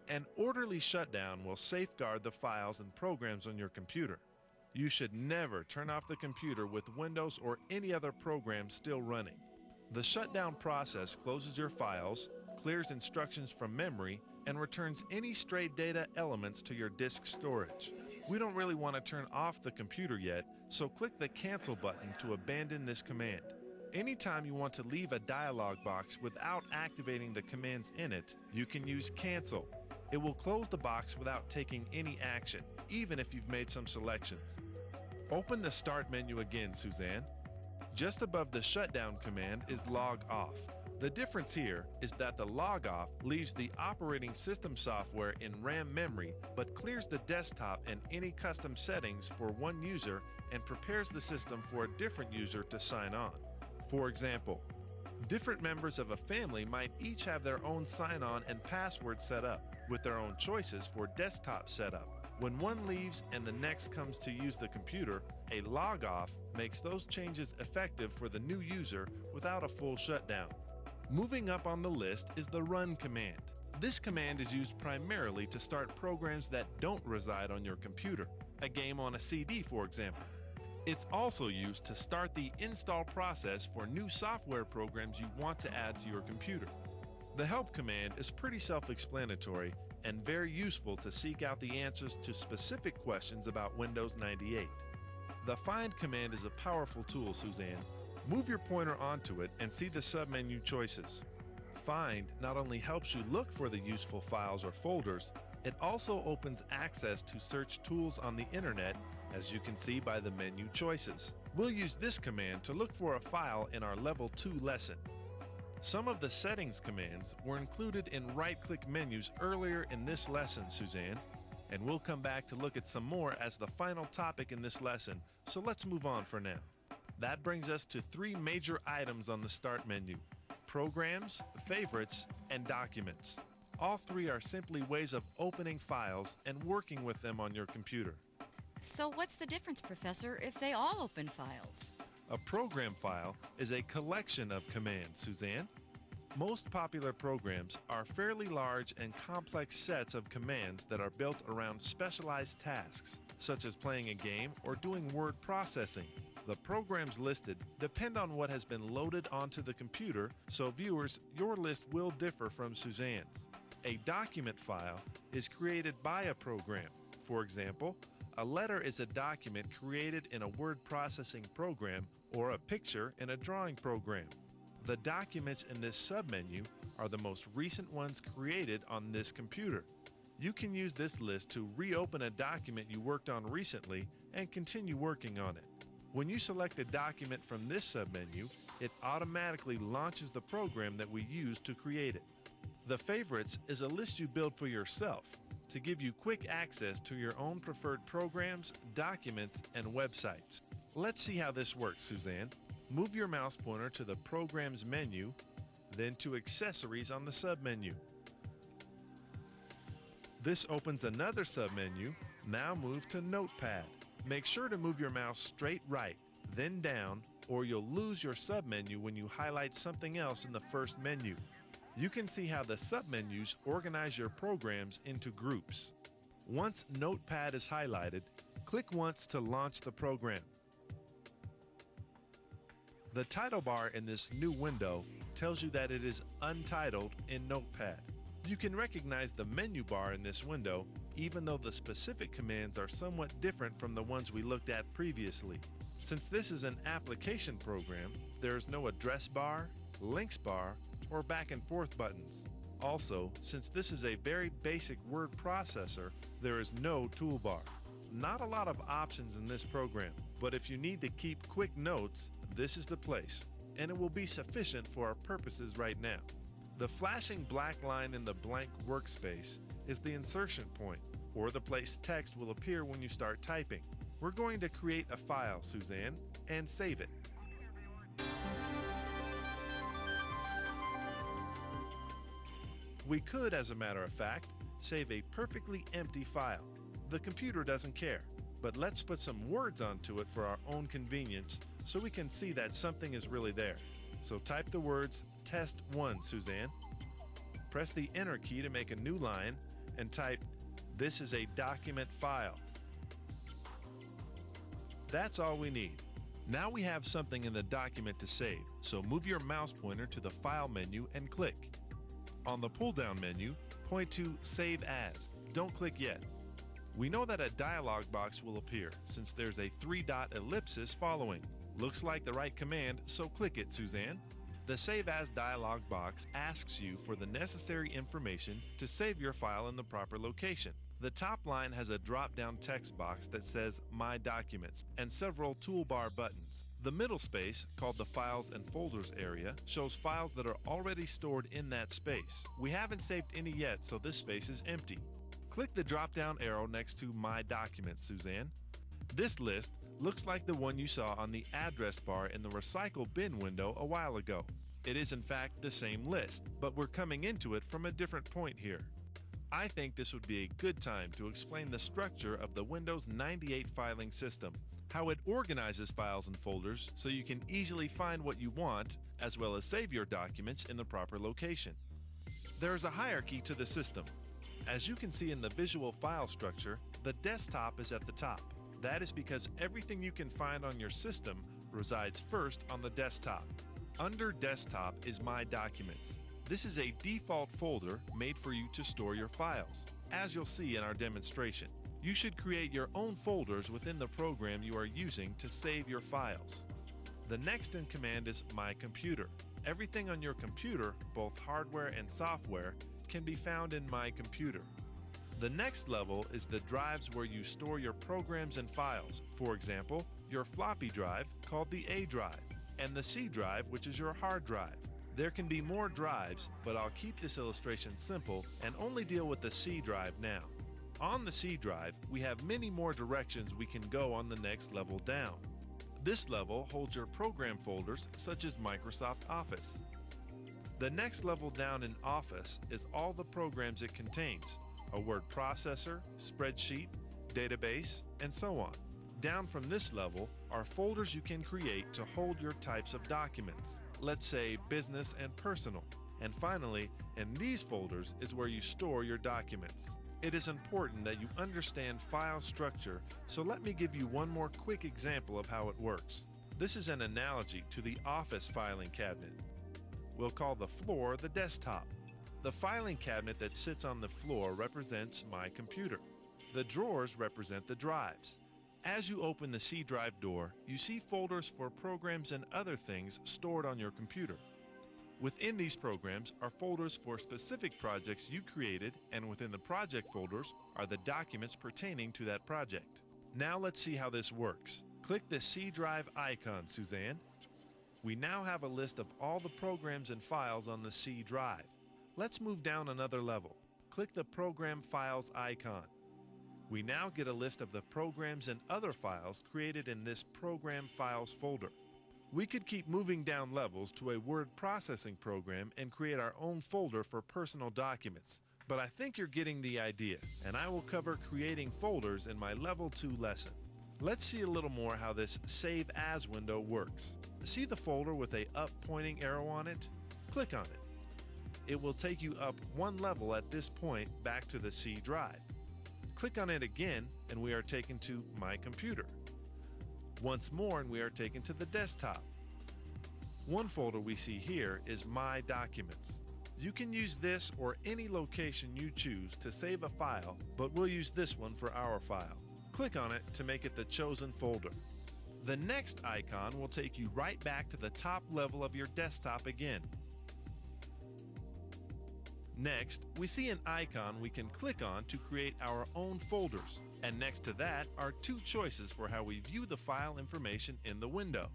An orderly shutdown will safeguard the files and programs on your computer. You should never turn off the computer with Windows or any other program still running. The shutdown process closes your files, clears instructions from memory, and returns any stray data elements to your disk storage. We don't really want to turn off the computer yet, so click the Cancel button to abandon this command. Anytime you want to leave a dialog box without activating the commands in it, you can use Cancel. It will close the box without taking any action, even if you've made some selections. Open the Start menu again, Suzanne. Just above the Shutdown command is Log Off. The difference here is that the Log Off leaves the operating system software in RAM memory, but clears the desktop and any custom settings for one user and prepares the system for a different user to sign on. For example, different members of a family might each have their own sign-on and password set up, with their own choices for desktop setup. When one leaves and the next comes to use the computer, a log off makes those changes effective for the new user without a full shutdown. Moving up on the list is the Run command. This command is used primarily to start programs that don't reside on your computer, a game on a CD for example. It's also used to start the install process for new software programs you want to add to your computer. The Help command is pretty self-explanatory and very useful to seek out the answers to specific questions about Windows 98. The Find command is a powerful tool, Suzanne. Move your pointer onto it and see the submenu choices. Find not only helps you look for the useful files or folders, it also opens access to search tools on the internet, as you can see by the menu choices. We'll use this command to look for a file in our Level 2 lesson. Some of the settings commands were included in right-click menus earlier in this lesson, Suzanne, and we'll come back to look at some more as the final topic in this lesson, so let's move on for now. That brings us to three major items on the Start menu: Programs, Favorites, and Documents. All three are simply ways of opening files and working with them on your computer. So what's the difference, Professor, if they all open files? A program file is a collection of commands, Suzanne. Most popular programs are fairly large and complex sets of commands that are built around specialized tasks, such as playing a game or doing word processing. The programs listed depend on what has been loaded onto the computer, so viewers, your list will differ from Suzanne's. A document file is created by a program. For example, a letter is a document created in a word processing program or a picture in a drawing program. The documents in this submenu are the most recent ones created on this computer. You can use this list to reopen a document you worked on recently and continue working on it. When you select a document from this submenu, it automatically launches the program that we used to create it. The Favorites is a list you build for yourself to give you quick access to your own preferred programs, documents, and websites. Let's see how this works, Suzanne. Move your mouse pointer to the Programs menu, then to Accessories on the submenu. This opens another submenu. Now move to Notepad. Make sure to move your mouse straight right, then down, or you'll lose your submenu when you highlight something else in the first menu. You can see how the submenus organize your programs into groups. Once Notepad is highlighted, click once to launch the program. The title bar in this new window tells you that it is untitled in Notepad. You can recognize the menu bar in this window, even though the specific commands are somewhat different from the ones we looked at previously. Since this is an application program, there is no address bar, links bar, or back and forth buttons. Also, since this is a very basic word processor, there is no toolbar. Not a lot of options in this program, but if you need to keep quick notes, this is the place, and it will be sufficient for our purposes right now. The flashing black line in the blank workspace is the insertion point, or the place text will appear when you start typing. We're going to create a file, Suzanne, and save it. We could, as a matter of fact, save a perfectly empty file. The computer doesn't care, but let's put some words onto it for our own convenience so we can see that something is really there. So type the words test1, Suzanne. Press the Enter key to make a new line and type, "This is a document file." That's all we need. Now we have something in the document to save, so move your mouse pointer to the File menu and click. On the pull-down menu, point to Save As. Don't click yet. We know that a dialog box will appear since there's a 3-dot ellipsis following. Looks like the right command, so click it, Suzanne. The Save As dialog box asks you for the necessary information to save your file in the proper location. The top line has a drop-down text box that says My Documents and several toolbar buttons. The middle space, called the Files and Folders area, shows files that are already stored in that space. We haven't saved any yet, so this space is empty. Click the drop-down arrow next to My Documents, Suzanne. This list looks like the one you saw on the address bar in the Recycle Bin window a while ago. It is in fact the same list, but we're coming into it from a different point here. I think this would be a good time to explain the structure of the Windows 98 filing system, how it organizes files and folders so you can easily find what you want, as well as save your documents in the proper location. There is a hierarchy to the system. As you can see in the visual file structure, the desktop is at the top. That is because everything you can find on your system resides first on the desktop. Under Desktop is My Documents. This is a default folder made for you to store your files, as you'll see in our demonstration. You should create your own folders within the program you are using to save your files. The next in command is My Computer. Everything on your computer, both hardware and software, can be found in My Computer. The next level is the drives where you store your programs and files. For example, your floppy drive, called the A drive, and the C drive, which is your hard drive. There can be more drives, but I'll keep this illustration simple and only deal with the C drive now. On the C drive, we have many more directions we can go on the next level down. This level holds your program folders such as Microsoft Office. The next level down in Office is all the programs it contains, a word processor, spreadsheet, database, and so on. Down from this level are folders you can create to hold your types of documents. Let's say business and personal. And finally, in these folders is where you store your documents. It is important that you understand file structure, so let me give you one more quick example of how it works. This is an analogy to the office filing cabinet. We'll call the floor the desktop. The filing cabinet that sits on the floor represents my computer. The drawers represent the drives. As you open the C drive door, you see folders for programs and other things stored on your computer. Within these programs are folders for specific projects you created, and within the project folders are the documents pertaining to that project. Now let's see how this works. Click the C drive icon, Suzanne. We now have a list of all the programs and files on the C drive. Let's move down another level. Click the Program Files icon. We now get a list of the programs and other files created in this Program Files folder. We could keep moving down levels to a word processing program and create our own folder for personal documents, but I think you're getting the idea, and I will cover creating folders in my Level 2 lesson. Let's see a little more how this Save As window works. See the folder with a up pointing arrow on it? Click on it. It will take you up one level at this point back to the C drive. Click on it again and we are taken to My Computer. Once more and we are taken to the desktop. One folder we see here is My Documents. You can use this or any location you choose to save a file, but we'll use this one for our file. Click on it to make it the chosen folder. The next icon will take you right back to the top level of your desktop again. Next, we see an icon we can click on to create our own folders, and next to that are two choices for how we view the file information in the window.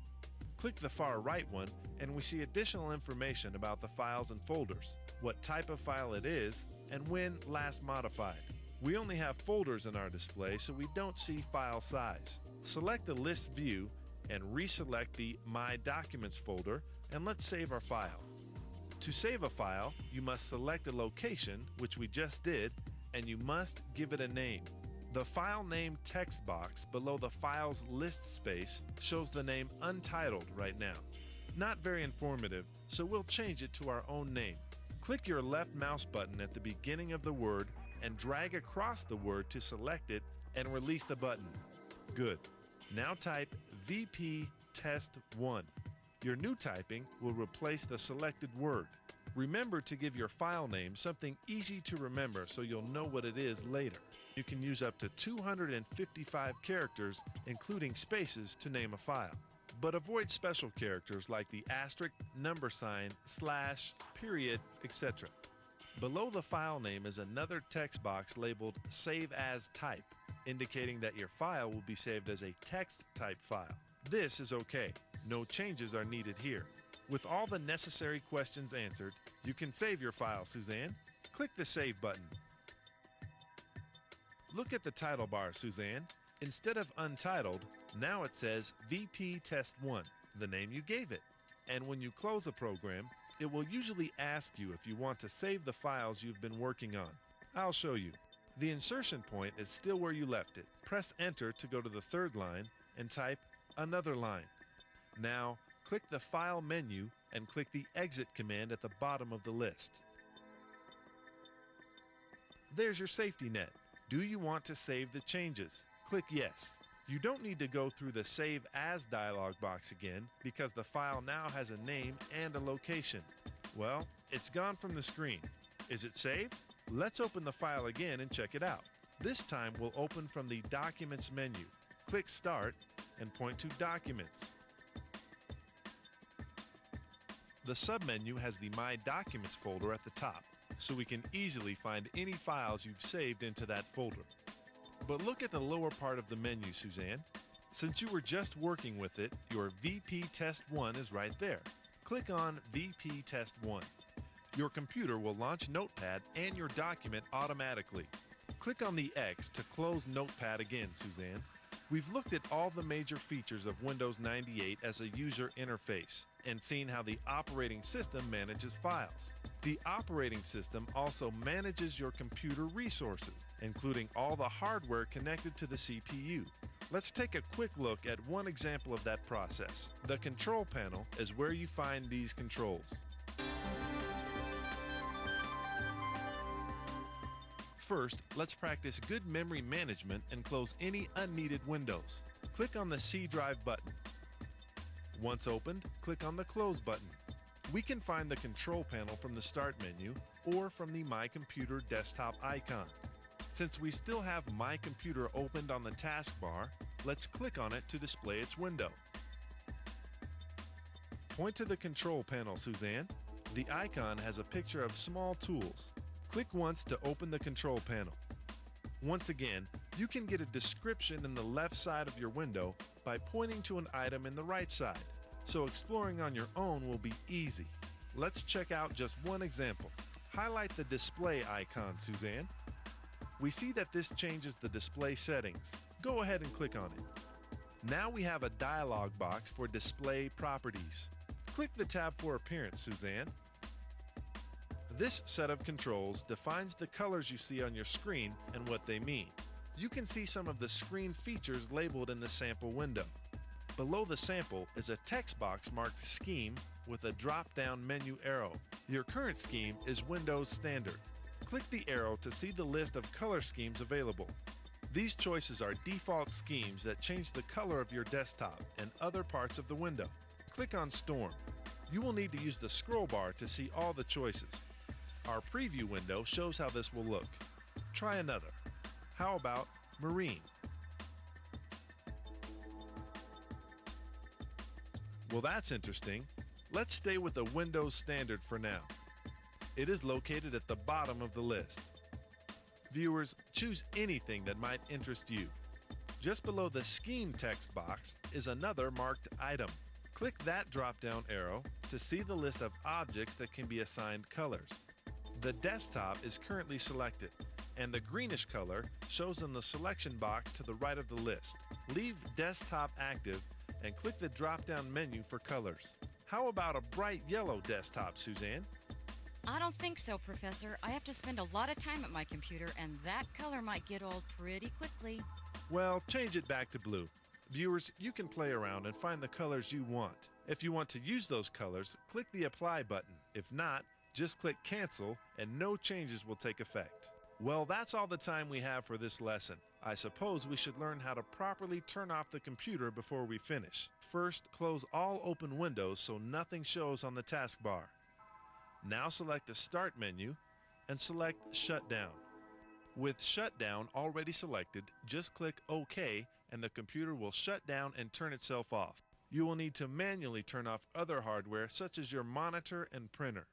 Click the far right one and we see additional information about the files and folders, what type of file it is, and when last modified. We only have folders in our display, so we don't see file size. Select the list view and reselect the My Documents folder, and let's save our file. To save a file, you must select a location, which we just did, and you must give it a name. The file name text box below the file's list space shows the name Untitled right now. Not very informative, so we'll change it to our own name. Click your left mouse button at the beginning of the word and drag across the word to select it and release the button. Good. Now type VP Test 1. Your new typing will replace the selected word. Remember to give your file name something easy to remember so you'll know what it is later. You can use up to 255 characters, including spaces, to name a file. But avoid special characters like the asterisk, number sign, slash, period, etc. Below the file name is another text box labeled Save As Type, indicating that your file will be saved as a text type file. This is okay. No changes are needed here. With all the necessary questions answered, you can save your file, Suzanne. Click the Save button. Look at the title bar, Suzanne. Instead of Untitled, now it says VP Test 1, the name you gave it. And when you close a program, it will usually ask you if you want to save the files you've been working on. I'll show you. The insertion point is still where you left it. Press Enter to go to the third line and type another line. Now, click the File menu and click the Exit command at the bottom of the list. There's your safety net. Do you want to save the changes? Click Yes. You don't need to go through the Save As dialog box again because the file now has a name and a location. Well, it's gone from the screen. Is it saved? Let's open the file again and check it out. This time we'll open from the Documents menu. Click Start and point to Documents. The submenu has the My Documents folder at the top, so we can easily find any files you've saved into that folder. But look at the lower part of the menu, Suzanne. Since you were just working with it, your VP Test 1 is right there. Click on VP Test 1. Your computer will launch Notepad and your document automatically. Click on the X to close Notepad again, Suzanne. We've looked at all the major features of Windows 98 as a user interface and seen how the operating system manages files. The operating system also manages your computer resources, including all the hardware connected to the CPU. Let's take a quick look at one example of that process. The control panel is where you find these controls. First, let's practice good memory management and close any unneeded windows. Click on the C drive button. Once opened, click on the Close button. We can find the control panel from the Start menu or from the My Computer desktop icon. Since we still have My Computer opened on the taskbar, let's click on it to display its window. Point to the control panel, Suzanne. The icon has a picture of small tools. Click once to open the control panel. Once again, you can get a description in the left side of your window by pointing to an item in the right side, so exploring on your own will be easy. Let's check out just one example. Highlight the display icon, Suzanne. We see that this changes the display settings. Go ahead and click on it. Now we have a dialog box for display properties. Click the tab for appearance, Suzanne. This set of controls defines the colors you see on your screen and what they mean. You can see some of the screen features labeled in the sample window. Below the sample is a text box marked Scheme with a drop-down menu arrow. Your current scheme is Windows Standard. Click the arrow to see the list of color schemes available. These choices are default schemes that change the color of your desktop and other parts of the window. Click on Storm. You will need to use the scroll bar to see all the choices. Our preview window shows how this will look. Try another. How about Marine? Well, that's interesting. Let's stay with the Windows Standard for now. It is located at the bottom of the list. Viewers, choose anything that might interest you. Just below the Scheme text box is another marked item. Click that drop-down arrow to see the list of objects that can be assigned colors. The desktop is currently selected, and the greenish color shows in the selection box to the right of the list. Leave desktop active and click the drop-down menu for colors. How about a bright yellow desktop, Suzanne? I don't think so, Professor. I have to spend a lot of time at my computer, and that color might get old pretty quickly. Well, change it back to blue. Viewers, you can play around and find the colors you want. If you want to use those colors, click the Apply button. If not, just click Cancel and no changes will take effect. Well, that's all the time we have for this lesson. I suppose we should learn how to properly turn off the computer before we finish. First, close all open windows so nothing shows on the taskbar. Now select the Start menu and select Shutdown. With Shutdown already selected, just click OK and the computer will shut down and turn itself off. You will need to manually turn off other hardware such as your monitor and printer.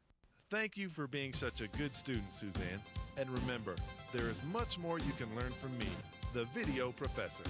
Thank you for being such a good student, Suzanne. And remember, there is much more you can learn from me, the Video Professor.